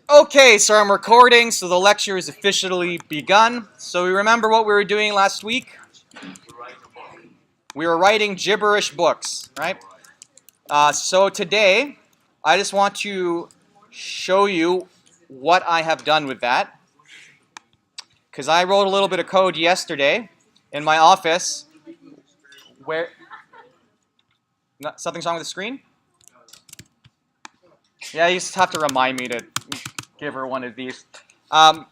Okay, so I'm recording, so the lecture is officially begun. So we remember what we were doing last week? We were writing gibberish books, right? So today, I just want to show you what I have done with that. Because I wrote a little bit of code yesterday in my office where... Something's wrong with the screen? Yeah, you just have to remind me to give her one of these. My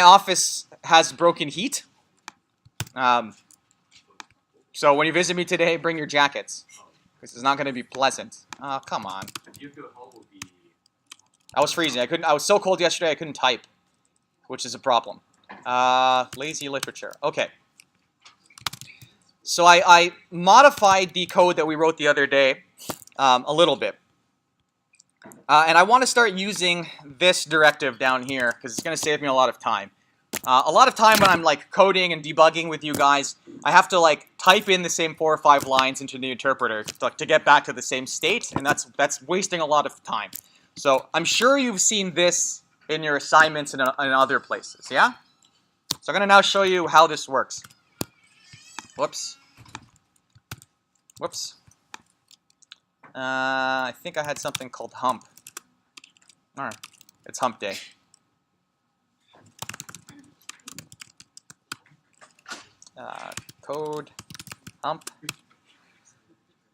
office has broken heat. So when you visit me today, bring your jackets. Because it's not going to be pleasant. Oh, come on. I was freezing. I was so cold yesterday I couldn't type, which is a problem. Lazy literature. Okay. So I modified the code that we wrote the other day a little bit. And I want to start using this directive down here because it's going to save me a lot of time. A lot of time when I'm like coding and debugging with you guys, I have to like type in the same 4 or 5 lines into the interpreter to get back to the same state, and that's wasting a lot of time. So I'm sure you've seen this in your assignments and in other places, yeah? So I'm going to now show you how this works. Whoops. Whoops. I think I had something called hump. All right, it's hump day. Code hump.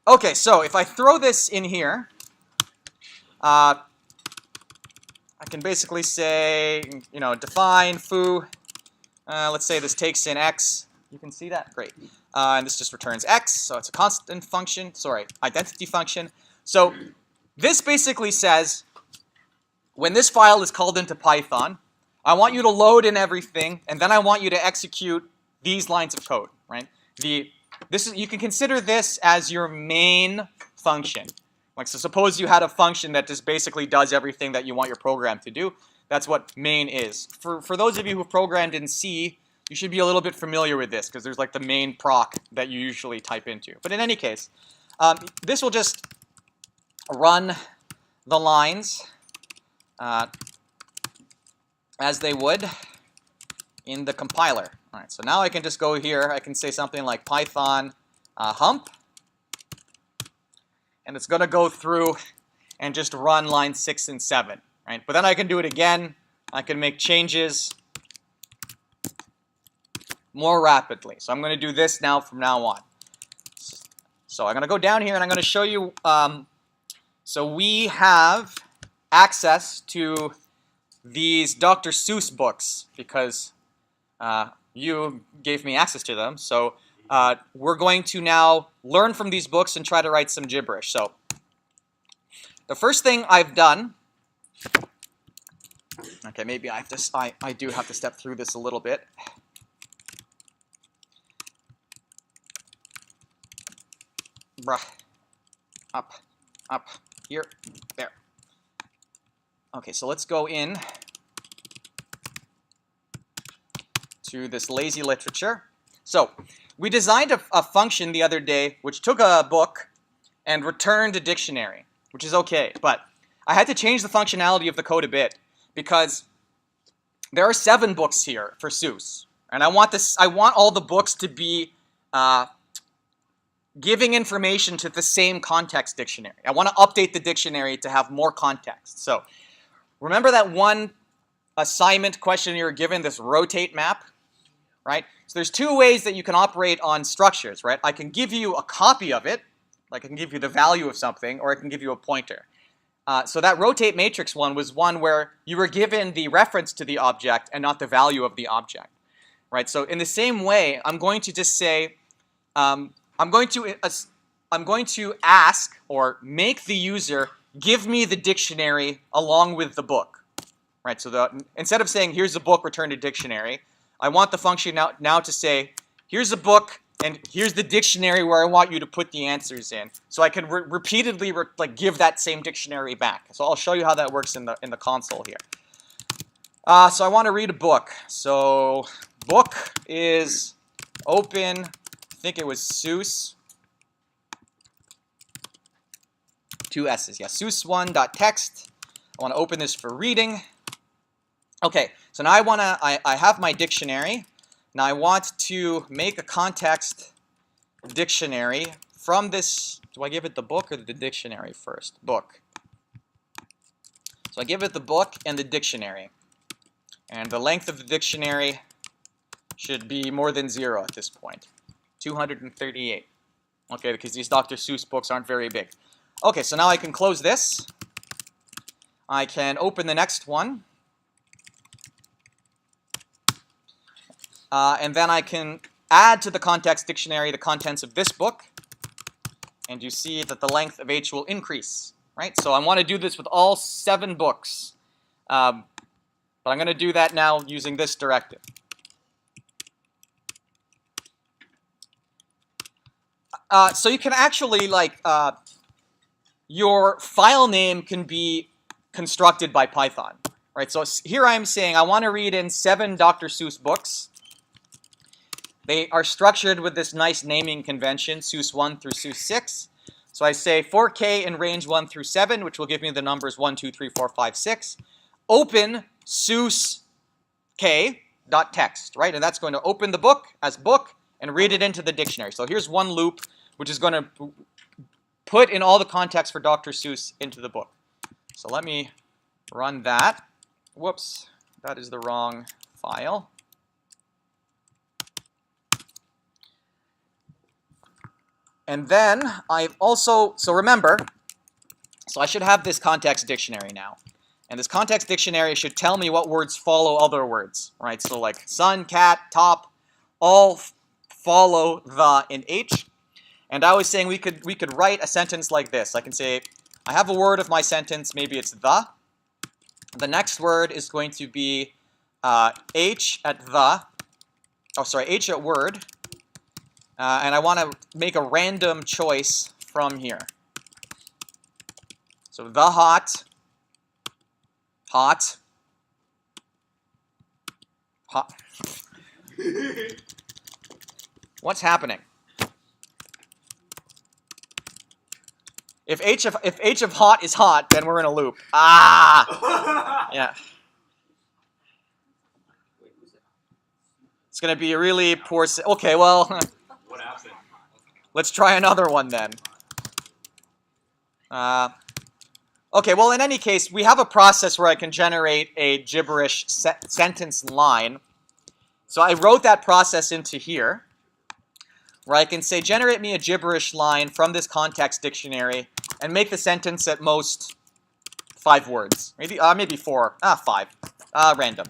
Okay, so if I throw this in here, I can basically say, define foo. Let's say this takes in x. You can see that? Great. And this just returns x, so it's a constant function. Sorry, identity function. So this basically says, when this file is called into Python, I want you to load in everything, and then I want you to execute these lines of code, right? You can consider this as your main function. Like, so suppose you had a function that just basically does everything that you want your program to do. That's what main is. For those of you who programmed in C, you should be a little bit familiar with this because there's like the main proc that you usually type into. But in any case, this will just run the lines as they would in the compiler. All right, so now I can just go here. I can say something like Python hump, and it's going to go through and just run lines 6 and 7. Right? But then I can do it again. I can make changes more rapidly. So I'm going to do this now from now on. So I'm going to go down here and I'm going to show you. So we have access to these Dr. Seuss books because you gave me access to them. So we're going to now learn from these books and try to write some gibberish. So the first thing I've done. Okay, maybe I do have to step through this a little bit. Bruh. Up, here, there. Okay, so let's go in to this lazy literature. So we designed a function the other day which took a book and returned a dictionary, which is okay, but I had to change the functionality of the code a bit because there are 7 books here for Seuss, and I want all the books to be giving information to the same context dictionary. I want to update the dictionary to have more context. So remember that one assignment question you were given, this rotate map, right? So there's 2 ways that you can operate on structures, right? I can give you a copy of it, like I can give you the value of something, or I can give you a pointer. So that rotate matrix one was one where you were given the reference to the object and not the value of the object, right? So in the same way, I'm going to just say, I'm going to ask or make the user give me the dictionary along with the book, right? So instead of saying here's the book, return a dictionary, I want the function now to say here's a book and here's the dictionary where I want you to put the answers in. So I can repeatedly give that same dictionary back. So I'll show you how that works in the console here. So I want to read a book. So book is open. I think it was Seuss. 2 S's, yeah. Seuss1.text. I want to open this for reading. Okay, so now I have my dictionary. Now I want to make a context dictionary from this. Do I give it the book or the dictionary first? Book. So I give it the book and the dictionary. And the length of the dictionary should be more than 0 at this point. 238. Okay, because these Dr. Seuss books aren't very big. Okay, so now I can close this. I can open the next one. And then I can add to the context dictionary the contents of this book. And you see that the length of H will increase. Right? So I want to do this with all 7 books. But I'm going to do that now using this directive. So you can actually, like, your file name can be constructed by Python. Right? So here I'm saying I want to read in 7 Dr. Seuss books. They are structured with this nice naming convention, Seuss 1 through Seuss 6. So I say 4K in range 1 through 7, which will give me the numbers 1, 2, 3, 4, 5, 6. Open Seuss k.text, right? And that's going to open the book as book and read it into the dictionary. So here's one loop, which is going to put in all the context for Dr. Seuss into the book. So let me run that. Whoops, that is the wrong file. And then I've also, so remember, so I should have this context dictionary now. And this context dictionary should tell me what words follow other words, right? So like sun, cat, top, all follow the in H. And I was saying we could write a sentence like this. I can say, I have a word of my sentence, maybe it's the. The next word is going to be H at the, oh sorry, H at word. And I want to make a random choice from here. So the hot, hot, hot. What's happening? If H of hot is hot, then we're in a loop. Ah! Yeah. It's going to be a really poor... Okay, well... What happened? Let's try another one then. Okay, well, in any case, we have a process where I can generate a gibberish sentence line. So I wrote that process into here, where I can say, generate me a gibberish line from this context dictionary and make the sentence at most 5 words. Maybe 4. 5. Random.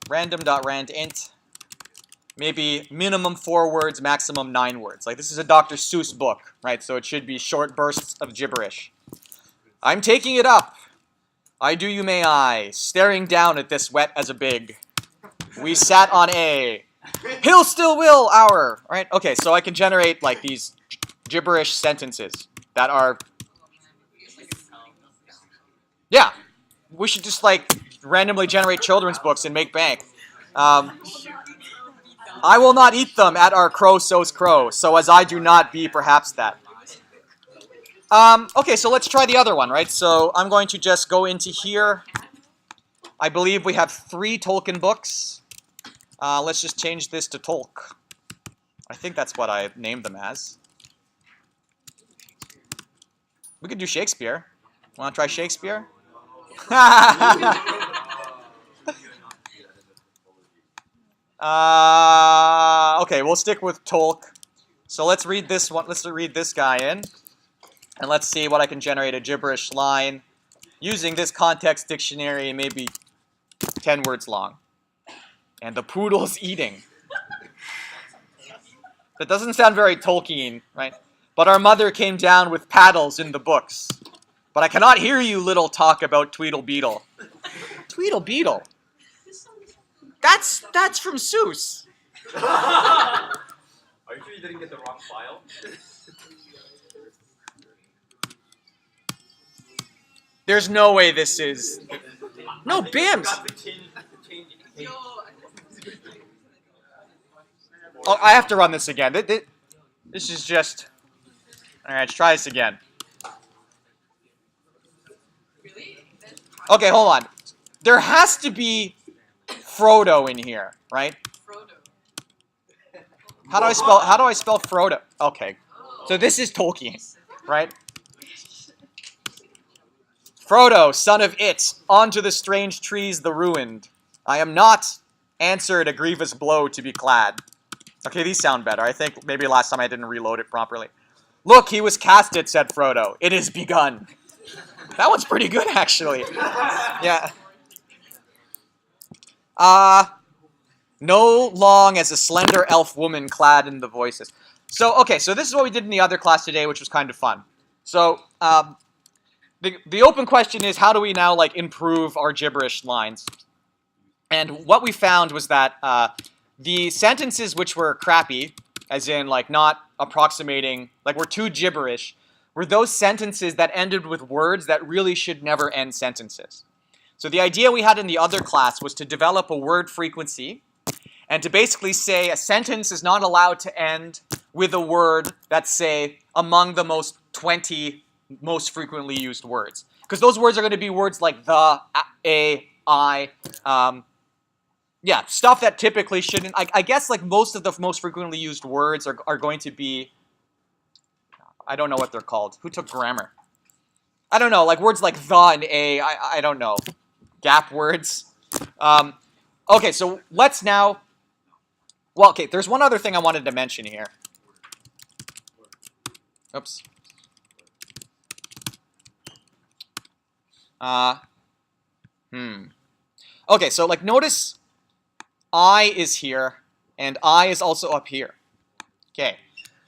Random.randint. Maybe minimum 4 words, maximum 9 words. Like this is a Dr. Seuss book, right? So it should be short bursts of gibberish. I'm taking it up. I do you may I, staring down at this wet as a big. We sat on A. Hill still will, our. Right? Okay, so I can generate like these gibberish sentences that are. Yeah, we should just like randomly generate children's books and make bank. I will not eat them at our crow so's crow, so as I do not be perhaps that. Okay, so let's try the other one, right? So I'm going to just go into here. I believe we have 3 Tolkien books. Let's just change this to Tolk. I think that's what I named them as. We could do Shakespeare. Want to try Shakespeare? Okay, we'll stick with Tolk. So let's read this one. Let's read this guy in. And let's see what I can generate a gibberish line using this context dictionary, maybe 10 words long. And the poodle's eating. That doesn't sound very Tolkien, right? But our mother came down with paddles in the books. But I cannot hear you little talk about Tweedle Beetle. Tweedle Beetle? That's from Seuss. Are you sure you didn't get the wrong file? There's no way this is... No, BIMs! Oh, I have to run this again. This is just... Alright, let's try this again. Really? Okay, hold on. There has to be Frodo in here, right? How do I spell Frodo? Okay. So this is Tolkien, right? Frodo, son of It, onto the strange trees the ruined. I am not answered a grievous blow to be clad. Okay, these sound better. I think maybe last time I didn't reload it properly. Look, he was casted, said Frodo. It is begun. That one's pretty good, actually. Yeah. No long as a slender elf woman clad in the voices. So, okay, so this is what we did in the other class today, which was kind of fun. So, the open question is, how do we now, like, improve our gibberish lines? And what we found was that the sentences which were crappy, as in, like, not approximating, like, were too gibberish, were those sentences that ended with words that really should never end sentences. So the idea we had in the other class was to develop a word frequency and to basically say a sentence is not allowed to end with a word that's, say, among the 20 most frequently used words. Because those words are going to be words like the, a, I, yeah, stuff that typically shouldn't. I guess like most of the most frequently used words are going to be, I don't know what they're called. Who took grammar? I don't know, like words like the and a, I don't know. Gap words. Okay, so let's now, well, okay, there's one other thing I wanted to mention here. Oops. Okay, so like notice I is here and I is also up here. Okay.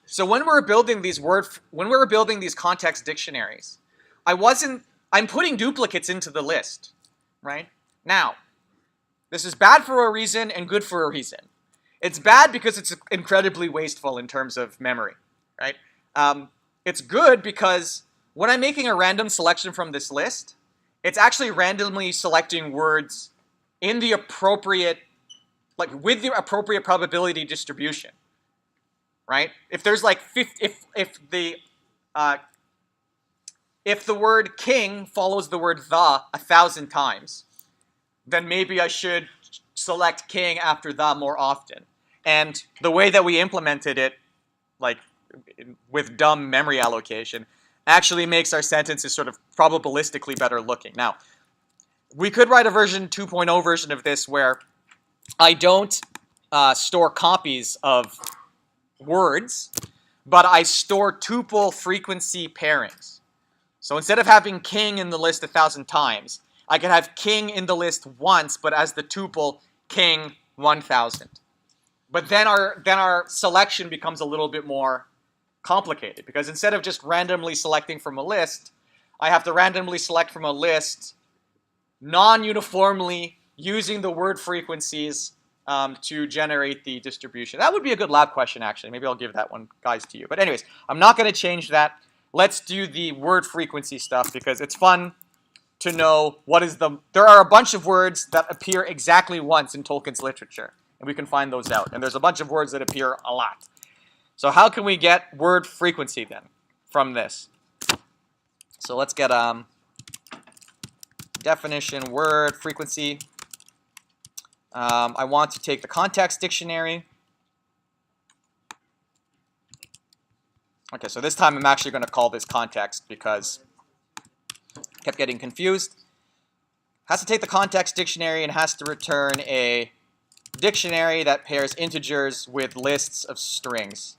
So when we were building these context dictionaries, I'm putting duplicates into the list, right? Now, this is bad for a reason and good for a reason. It's bad because it's incredibly wasteful in terms of memory, right? It's good because when I'm making a random selection from this list, it's actually randomly selecting words in the appropriate, like with the appropriate probability distribution, right? If there's like if the word king follows the word the 1,000 times, then maybe I should select king after the more often. And the way that we implemented it, like with dumb memory allocation, actually makes our sentences sort of probabilistically better looking. Now, we could write a version 2.0 version of this where I don't store copies of words, but I store tuple frequency pairings. So instead of having king in the list 1,000 times, I can have king in the list once, but as the tuple king 1,000. But then our selection becomes a little bit more complicated because instead of just randomly selecting from a list, I have to randomly select from a list non-uniformly using the word frequencies to generate the distribution. That would be a good lab question, actually. Maybe I'll give that one, guys, to you. But anyways, I'm not going to change that. Let's do the word frequency stuff because it's fun to know what is the... There are a bunch of words that appear exactly once in Tolkien's literature, and we can find those out. And there's a bunch of words that appear a lot. So how can we get word frequency then from this? So let's get definition, word frequency. I want to take the context dictionary. Okay, so this time I'm actually going to call this context because I kept getting confused. Has to take the context dictionary and has to return a dictionary that pairs integers with lists of strings.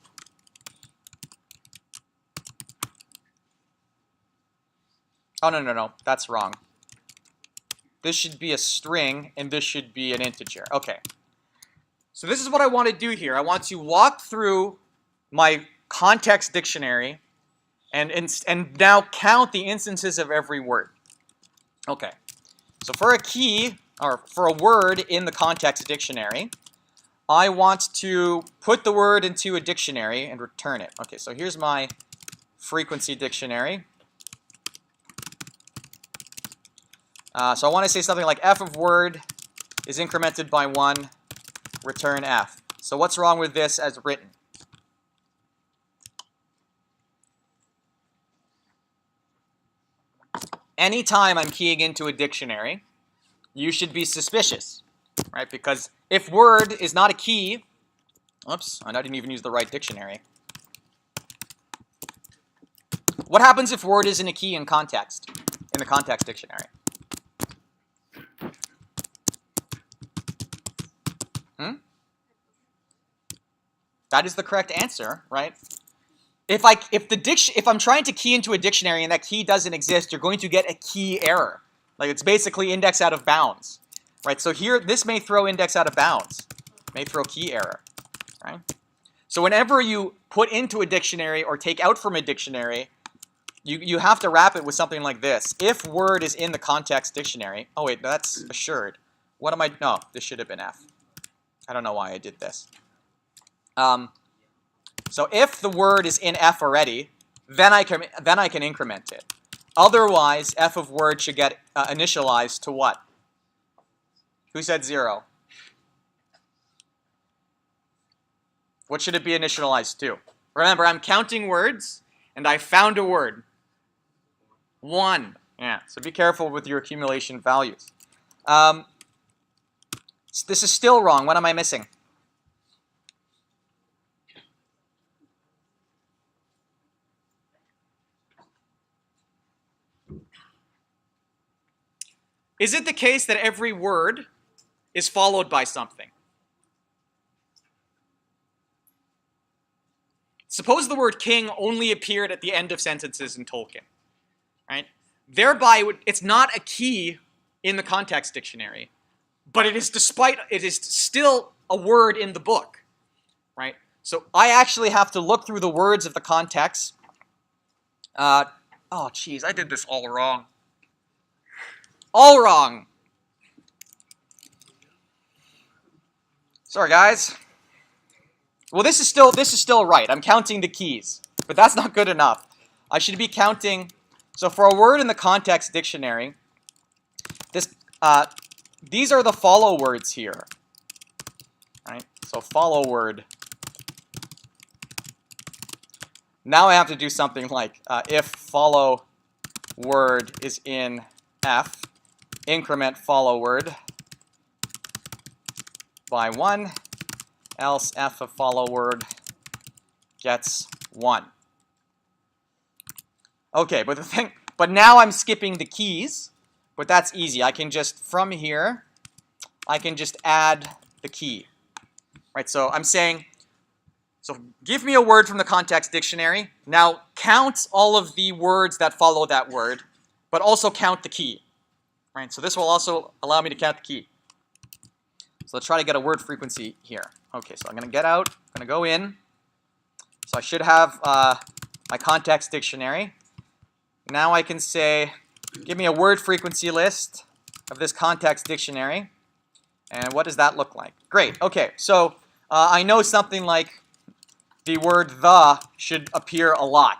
Oh, no, that's wrong. This should be a string, and this should be an integer. Okay. So this is what I want to do here. I want to walk through my context dictionary and now count the instances of every word. Okay. So for a key, or for a word in the context dictionary, I want to put the word into a dictionary and return it. Okay, so here's my frequency dictionary. So I want to say something like f of word is incremented by 1, return f. So what's wrong with this as written? anytime I'm keying into a dictionary, you should be suspicious, right? Because if word is not a key, oops, I didn't even use the right dictionary. What happens if word isn't a key in context, in the context dictionary? That is the correct answer, right? If I'm trying to key into a dictionary and that key doesn't exist, you're going to get a key error. Like it's basically index out of bounds, right? So here, this may throw index out of bounds, may throw key error, right? So whenever you put into a dictionary or take out from a dictionary, you have to wrap it with something like this. If word is in the context dictionary, oh wait, that's assured. What am I, no, this should have been F. I don't know why I did this. So if the word is in F already, then I can increment it. Otherwise, F of word should get initialized to what? Who said 0? What should it be initialized to? Remember, I'm counting words, and I found a word. 1. Yeah, so be careful with your accumulation values. This is still wrong. What am I missing? Is it the case that every word is followed by something? Suppose the word king only appeared at the end of sentences in Tolkien, right? Thereby, it's not a key in the context dictionary, but it is still a word in the book, right? So I actually have to look through the words of the context. Oh, geez, I did this all wrong. All wrong. Sorry, guys. Well, this is still right. I'm counting the keys, but that's not good enough. I should be counting. So for a word in the context dictionary, these are the follow words here, right? So follow word. Now I have to do something like if follow word is in F, increment follow word by 1, else F of follow word gets 1. Okay, but now I'm skipping the keys, but that's easy. I can just, from here, I can just add the key, right? So I'm saying, so give me a word from the context dictionary. Now count all of the words that follow that word, but also count the key, right? So this will also allow me to count the key. So let's try to get a word frequency here. Okay, so I'm going to get out, I'm going to go in. So I should have my context dictionary. Now I can say, give me a word frequency list of this context dictionary. And what does that look like? Great, okay, so I know something like the word the should appear a lot.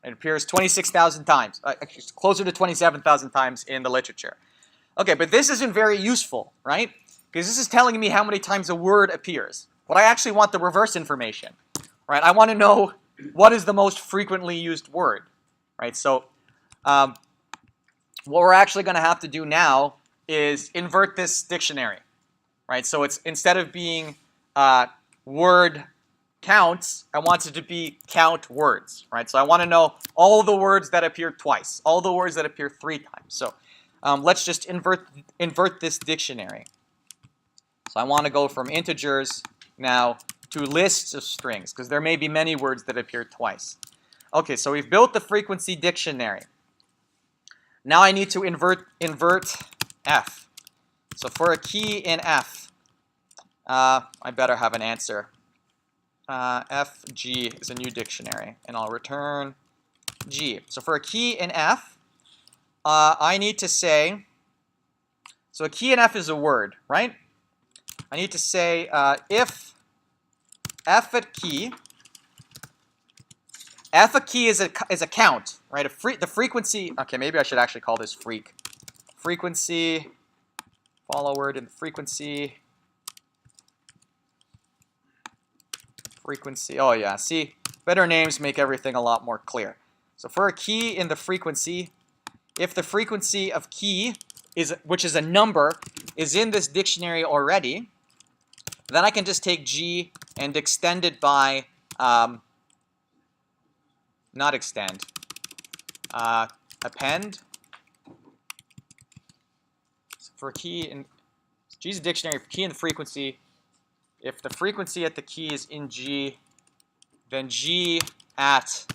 It appears 26,000 times, closer to 27,000 times in the literature. Okay, but this isn't very useful, right? Because this is telling me how many times a word appears. But I actually want the reverse information, right? I want to know what is the most frequently used word, right? So what we're actually going to have to do now is invert this dictionary, right? So it's, instead of being word counts, I want it to be count words, right? So I want to know all the words that appear twice, all the words that appear 3 times. So let's just invert this dictionary. So I want to go from integers now to lists of strings, because there may be many words that appear twice. Okay, so we've built the frequency dictionary. Now I need to invert F. So for a key in F, I better have an answer. FG is a new dictionary, and I'll return G. So for a key in F, I need to say, so a key in F is a word, right? I need to say if F at key, F a key is a count, right? The frequency, okay, maybe I should actually call this freak. Frequency, follow word in the frequency. Frequency, oh yeah, see, better names make everything a lot more clear. So for a key in the frequency, if the frequency of key, which is a number, is in this dictionary already, then I can just take G and extend it by, not extend, append. So for key, and G's a dictionary for key and the frequency. If the frequency at the key is in G, then G at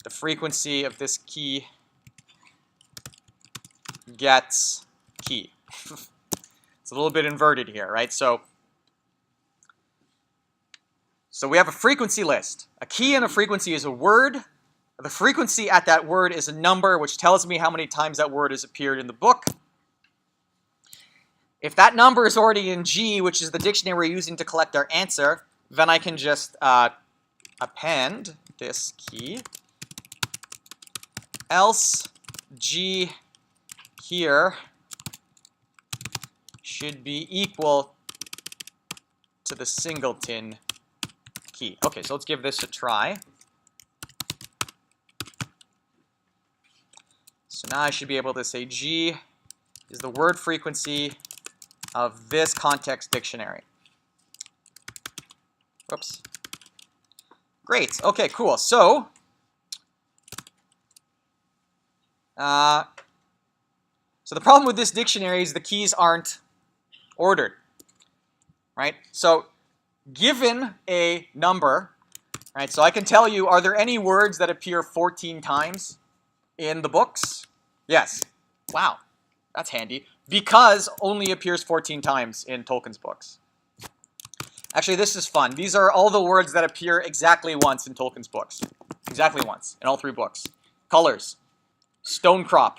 the frequency of this key gets key. It's a little bit inverted here, right? So we have a frequency list. A key and a frequency is a word. The frequency at that word is a number, which tells me how many times that word has appeared in the book. If that number is already in G, which is the dictionary we're using to collect our answer, then I can just append this key. Else G here should be equal to the singleton key. Okay, so let's give this a try. So now I should be able to say G is the word frequency of this context dictionary. Whoops. Great. Okay, cool. So, so the problem with this dictionary is the keys aren't ordered, right? So, given a number, right? So I can tell you, are there any words that appear 14 times in the books? Yes. Wow, that's handy. Because only appears 14 times in Tolkien's books. Actually, this is fun. These are all the words that appear exactly once in Tolkien's books. Exactly once in all 3 books. Colors, stonecrop,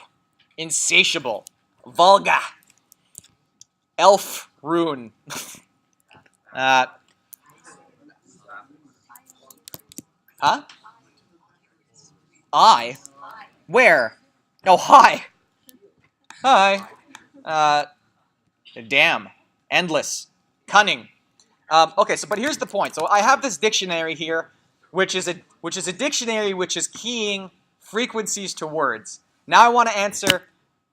insatiable, Volga, elf rune. Huh? I? Where? Oh, hi. Hi. Damn. Endless. Cunning. Okay, so but here's the point. So I have this dictionary here, which is a dictionary which is keying frequencies to words. Now I want to answer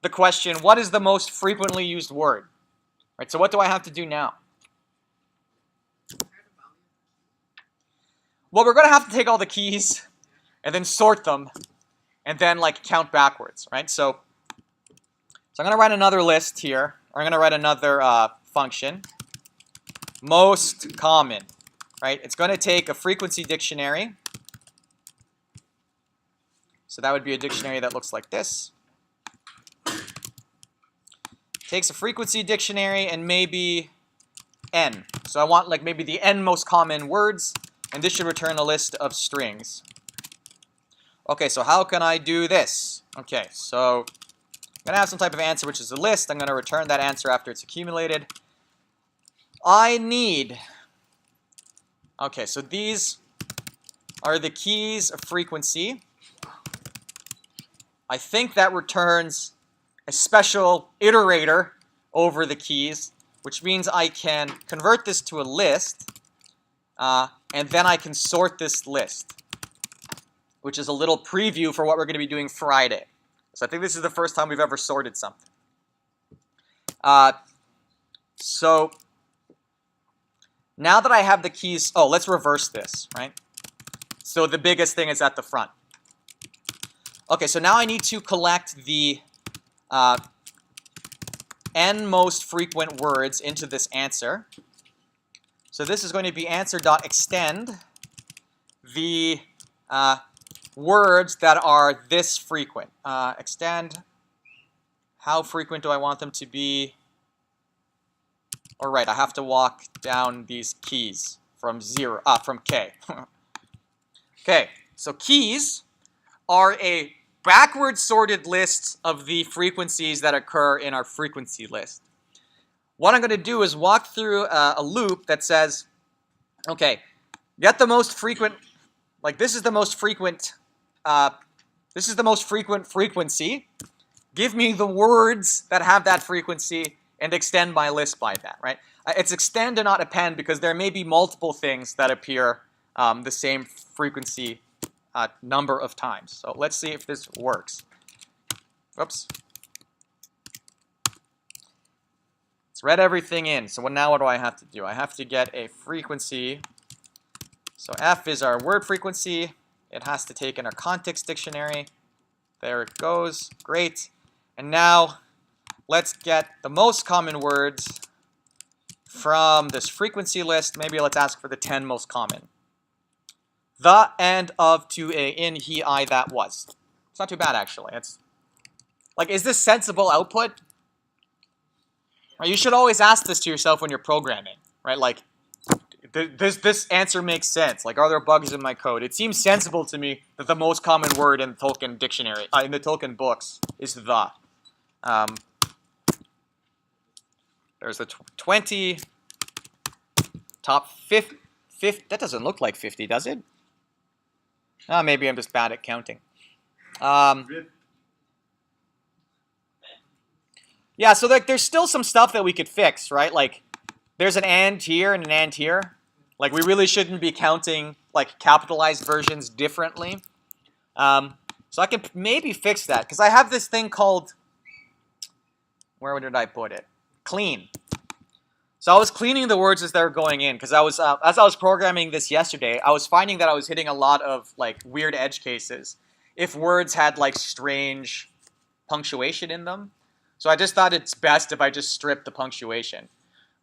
the question, what is the most frequently used word? Right, so what do I have to do now? Well, we're going to have to take all the keys and then sort them and then like count backwards, right? So I'm going to write another list here, or I'm going to write another function. Most common, right? It's going to take a frequency dictionary. So that would be a dictionary that looks like this. Takes a frequency dictionary and maybe n. So I want like maybe the n most common words, and this should return a list of strings. Okay, so how can I do this? Okay, so I'm going to have some type of answer, which is a list. I'm going to return that answer after it's accumulated. I need, okay, so these are the keys of frequency. I think that returns a special iterator over the keys, which means I can convert this to a list, and then I can sort this list, which is a little preview for what we're going to be doing Friday. So I think this is the first time we've ever sorted something. So now that I have the keys, oh, let's reverse this, right? So the biggest thing is at the front. Okay, so now I need to collect the n most frequent words into this answer. So this is going to be answer.extend the words that are this frequent. Extend, how frequent do I want them to be? All right, I have to walk down these keys from k. Okay, so keys are a backward sorted list of the frequencies that occur in our frequency list. What I'm going to do is walk through a loop that says, okay, get the most frequent, like this is the most frequent, frequency. Give me the words that have that frequency and extend my list by that, right? It's extend and not append because there may be multiple things that appear the same frequency number of times. So let's see if this works. Whoops. It's read everything in. So now what do I have to do? I have to get a frequency. So F is our word frequency. It has to take in our context dictionary. There it goes. Great. And now let's get the most common words from this frequency list. Maybe let's ask for the 10 most common. The, and, of, to, a, in, he, I, that, was. It's not too bad, actually. It's like, is this sensible output? Right, you should always ask this to yourself when you're programming, right? Like, this answer makes sense. Like, are there bugs in my code? It seems sensible to me that the most common word in the Tolkien dictionary, in the Tolkien books, is the. There's the 20, top 50. That doesn't look like 50, does it? Oh, maybe I'm just bad at counting. Yeah, so there's still some stuff that we could fix, right? Like, there's an and here and an and here. Like, we really shouldn't be counting, like, capitalized versions differently. So I can maybe fix that, because I have this thing called, where did I put it? Clean. So I was cleaning the words as they were going in, because I was, as I was programming this yesterday, I was finding that I was hitting a lot of, like, weird edge cases if words had, like, strange punctuation in them. So I just thought it's best if I just strip the punctuation.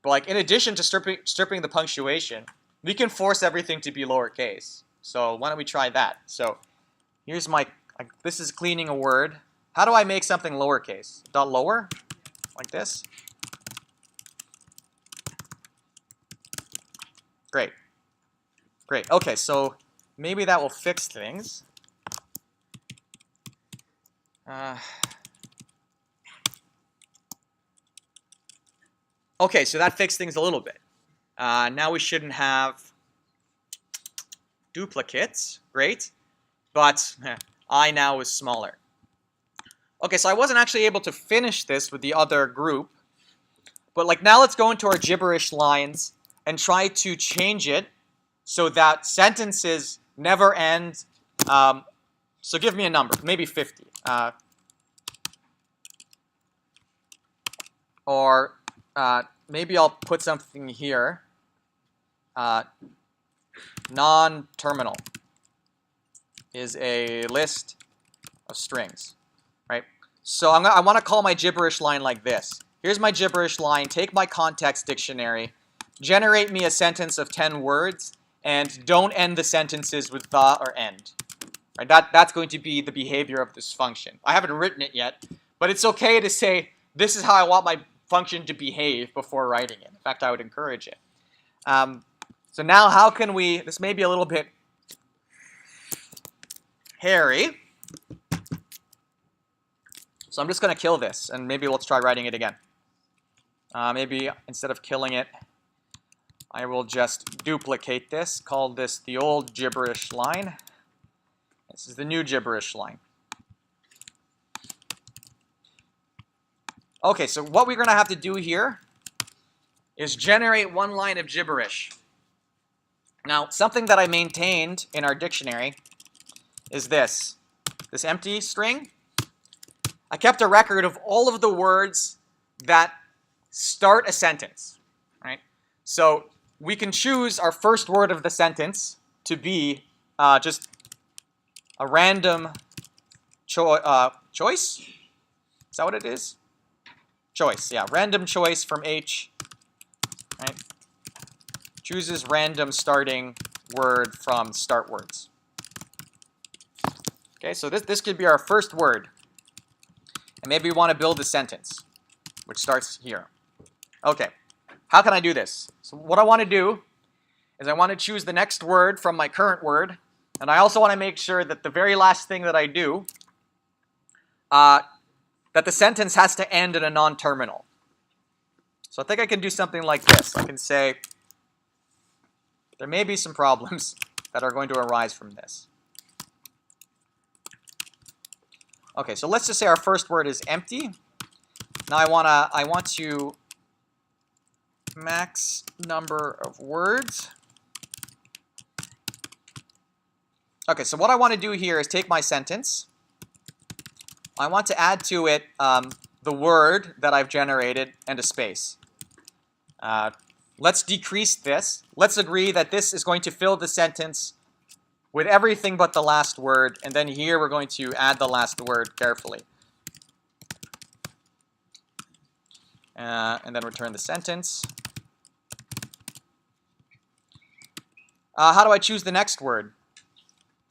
But, like, in addition to stripping the punctuation, we can force everything to be lowercase. So why don't we try that? So here's my, this is cleaning a word. How do I make something lowercase? Dot lower? Like this? Great. Great. Okay, so maybe that will fix things. Okay, so that fixed things a little bit. Now we shouldn't have duplicates. Great. But I now is smaller. Okay, so I wasn't actually able to finish this with the other group. But like now let's go into our gibberish lines and try to change it so that sentences never end. So give me a number, maybe 50. Or maybe I'll put something here. Non-terminal is a list of strings, right? So I want to call my gibberish line like this. Here's my gibberish line. Take my context dictionary. Generate me a sentence of 10 words. And don't end the sentences with the or end. Right? That's going to be the behavior of this function. I haven't written it yet, but it's okay to say, this is how I want my function to behave before writing it. In fact, I would encourage it. So now how can we, this may be a little bit hairy. So I'm just going to kill this, and maybe let's try writing it again. Maybe instead of killing it, I will just duplicate this, call this the old gibberish line. This is the new gibberish line. Okay, so what we're going to have to do here is generate one line of gibberish. Now, something that I maintained in our dictionary is this empty string. I kept a record of all of the words that start a sentence, right? So we can choose our first word of the sentence to be just a random choice. Is that what it is? Choice, yeah, random choice from H, right? Chooses random starting word from start words. Okay, so this could be our first word. And maybe we want to build a sentence, which starts here. Okay, how can I do this? So what I want to do is I want to choose the next word from my current word, and I also want to make sure that the very last thing that I do, that the sentence has to end in a non-terminal. So I think I can do something like this. I can say, there may be some problems that are going to arise from this. Okay, so let's just say our first word is empty. Now I want to max number of words. Okay, so what I want to do here is take my sentence, I want to add to it the word that I've generated and a space. Let's decrease this. Let's agree that this is going to fill the sentence with everything but the last word, and then here we're going to add the last word carefully. And then return the sentence. How do I choose the next word?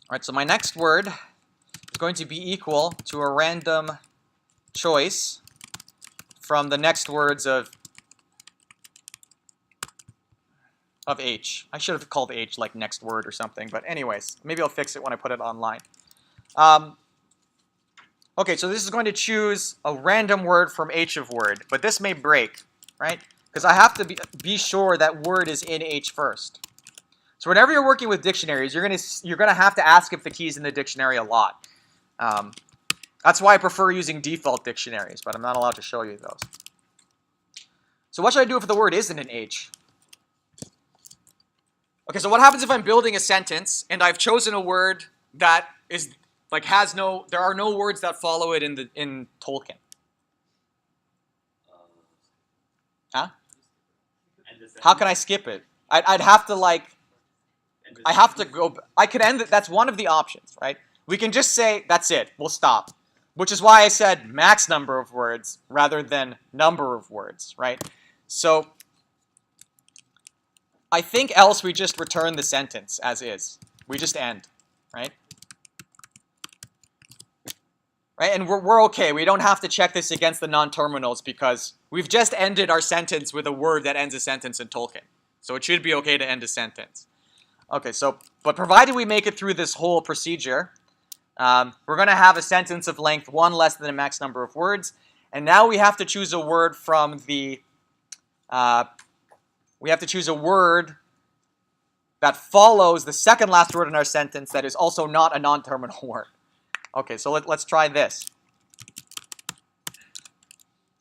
All right, so my next word is going to be equal to a random choice from the next words of H. I should have called H like next word or something, but anyways, maybe I'll fix it when I put it online. Okay, so this is going to choose a random word from H of word, but this may break, right? Because I have to be sure that word is in H first. So whenever you're working with dictionaries, you're gonna have to ask if the key is in the dictionary a lot. That's why I prefer using default dictionaries, but I'm not allowed to show you those. So what should I do if the word isn't in H? Okay, so what happens if I'm building a sentence and I've chosen a word that is like there are no words that follow it in Tolkien? Huh? How can I skip it? I'd have to like. I have to go. I could end it. That's one of the options, right? We can just say that's it. We'll stop. Which is why I said max number of words rather than number of words, right? So I think else we just return the sentence as is. We just end, right? Right, and we're okay. We don't have to check this against the non-terminals because we've just ended our sentence with a word that ends a sentence in Tolkien. So it should be okay to end a sentence. Okay, so, but provided we make it through this whole procedure, we're going to have a sentence of length 1 less than the max number of words. And now we have to choose a word from the, we have to choose a word that follows the second last word in our sentence that is also not a non-terminal word. Okay, so let's try this.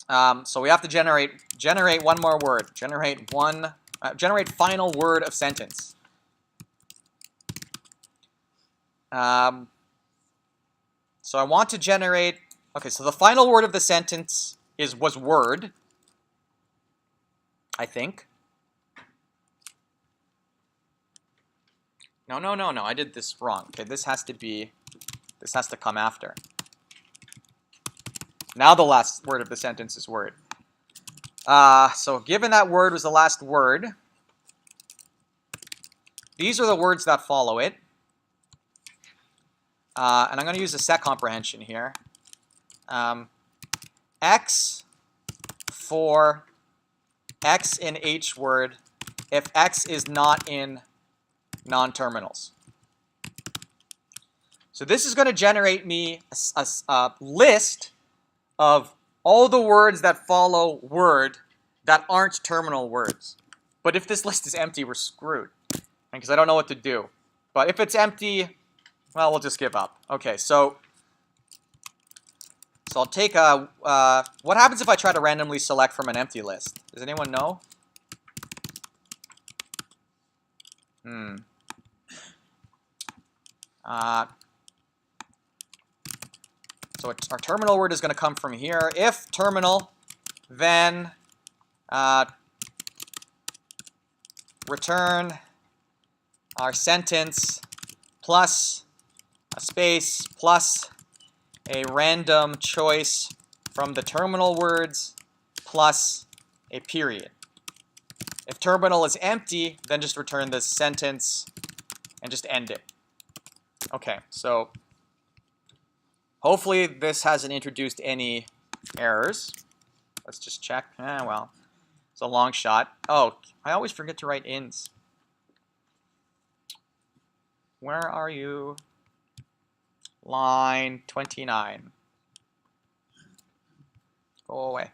So we have to generate one more word. Generate final word of sentence. So I want to generate. Okay, so the final word of the sentence was word. I think. No. I did this wrong. Okay, this has to come after. Now the last word of the sentence is word. So given that word was the last word, these are the words that follow it. And I'm going to use a set comprehension here. X for X in H word if X is not in non-terminals. So this is going to generate me a list of all the words that follow word that aren't terminal words. But if this list is empty, we're screwed, because I don't know what to do. But if it's empty, well, we'll just give up. Okay, so I'll take a, what happens if I try to randomly select from an empty list? Does anyone know? So our terminal word is going to come from here. If terminal, then return our sentence plus a space plus a random choice from the terminal words plus a period. If terminal is empty, then just return the sentence and just end it. Okay, so hopefully this hasn't introduced any errors. Let's just check. Well, it's a long shot. Oh, I always forget to write ins. Where are you? Line 29. Go away.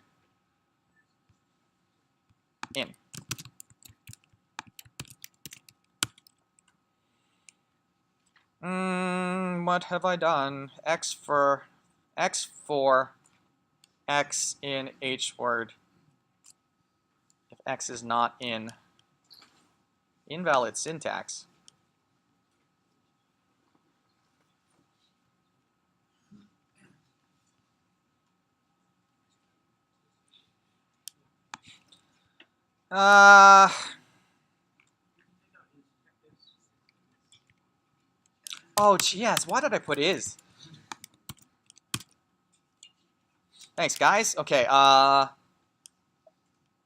In. What have I done? X for X in H word. If X is not in invalid syntax. Oh, yes. Why did I put is? Thanks, guys. Okay.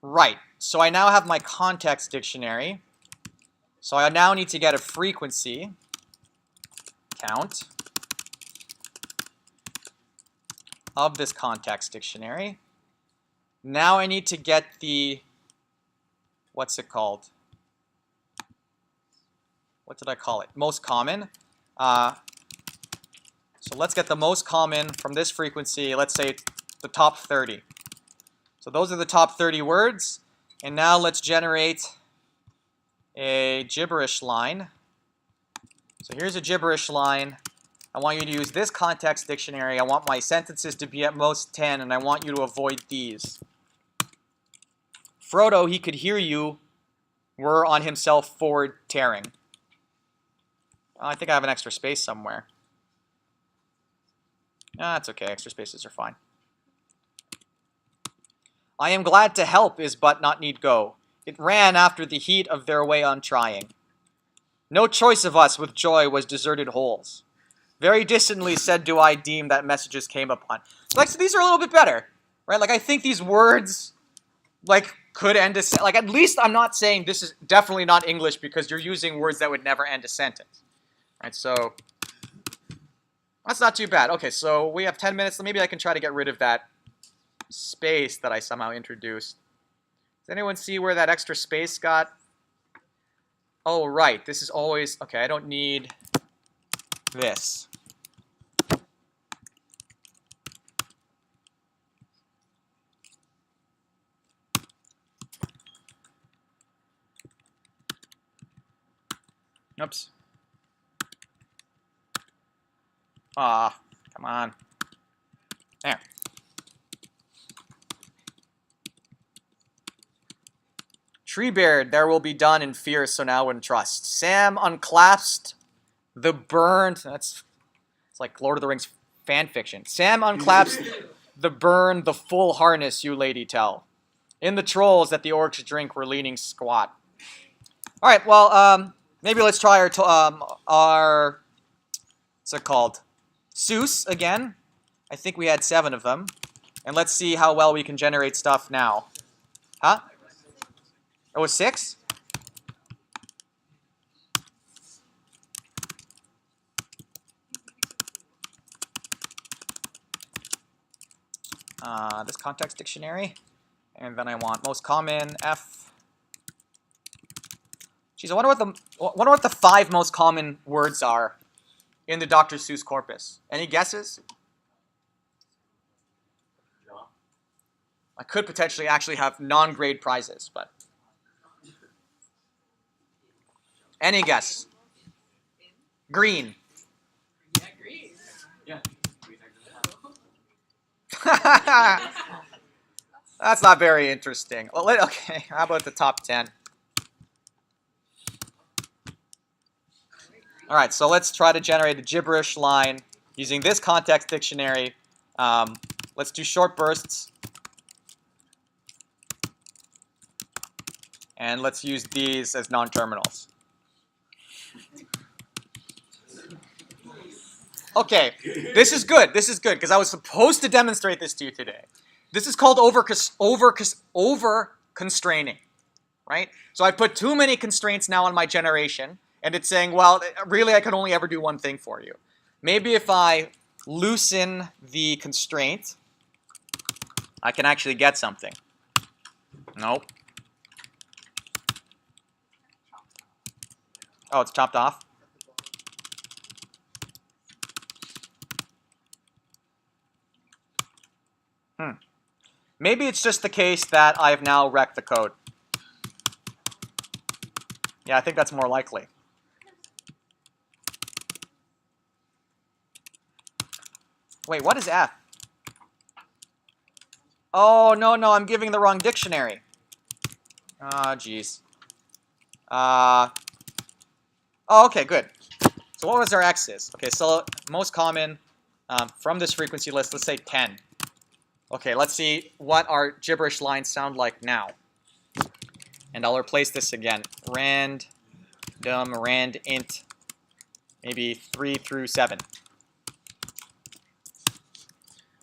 Right. So I now have my context dictionary. So I now need to get a frequency count of this context dictionary. Now I need to get the, what's it called? What did I call it? Most common. So let's get the most common from this frequency. Let's say the top 30. So those are the top 30 words. And now let's generate a gibberish line. So here's a gibberish line. I want you to use this context dictionary. I want my sentences to be at most 10, and I want you to avoid these. Frodo, he could hear you, were on himself forward tearing. Oh, I think I have an extra space somewhere. That's okay, extra spaces are fine. I am glad to help is but not need go. It ran after the heat of their way on trying. No choice of us with joy was deserted holes. Very distantly said do I deem that messages came upon. So these are a little bit better, right? Like I think these words, could end a sentence. Like at least I'm not saying this is definitely not English because you're using words that would never end a sentence, right? So that's not too bad. Okay, so we have 10 minutes. Maybe I can try to get rid of that space that I somehow introduced. Does anyone see where that extra space got? Oh, right. This is always... Okay, I don't need this. Oops. Ah, come on. There. Treebeard, there will be done in fear, so now in trust. Sam unclasped the burned. It's like Lord of the Rings fan fiction. Sam unclasped the burn, the full harness, you lady tell. In the trolls that the orcs drink were leaning squat. All right, well, maybe let's try our what's it called? Seuss again. I think we had 7 of them. And let's see how well we can generate stuff now. Huh? It was 6? This context dictionary. And then I want most common, F. Geez, I wonder what the 5 most common words are in the Dr. Seuss corpus. Any guesses? I could potentially actually have non-grade prizes, but... Any guess? Green. Yeah, green. Yeah. That's not very interesting. Well, okay, how about the top 10? All right, so let's try to generate a gibberish line using this context dictionary. Let's do short bursts. And let's use these as non-terminals. Okay, this is good. This is good because I was supposed to demonstrate this to you today. This is called over-constraining, right? So I put too many constraints now on my generation, and it's saying, well, really I can only ever do one thing for you. Maybe if I loosen the constraint, I can actually get something. Nope. Oh, it's chopped off? Maybe it's just the case that I've now wrecked the code. Yeah, I think that's more likely. Wait, what is F? Oh, no, I'm giving the wrong dictionary. Ah, jeez. Oh, okay, good. So what was our X's? Okay, so most common from this frequency list, let's say 10. Okay, let's see what our gibberish lines sound like now. And I'll replace this again. Rand int, maybe 3 through 7.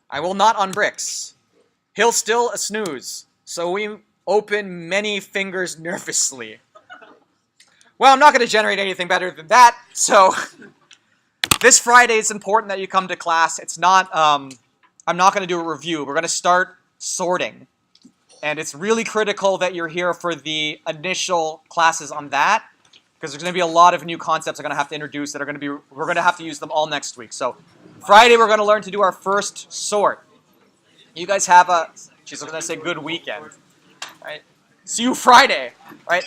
I will not on bricks. He'll still a snooze, so we open many fingers nervously. Well, I'm not going to generate anything better than that, so this Friday it's important that you come to class. It's not, I'm not going to do a review. We're going to start sorting. And it's really critical that you're here for the initial classes on that, because there's going to be a lot of new concepts I'm going to have to introduce that are going to be, we're going to have to use them all next week. So Friday we're going to learn to do our first sort. You guys have a, she's going to say good weekend, right? See you Friday, right?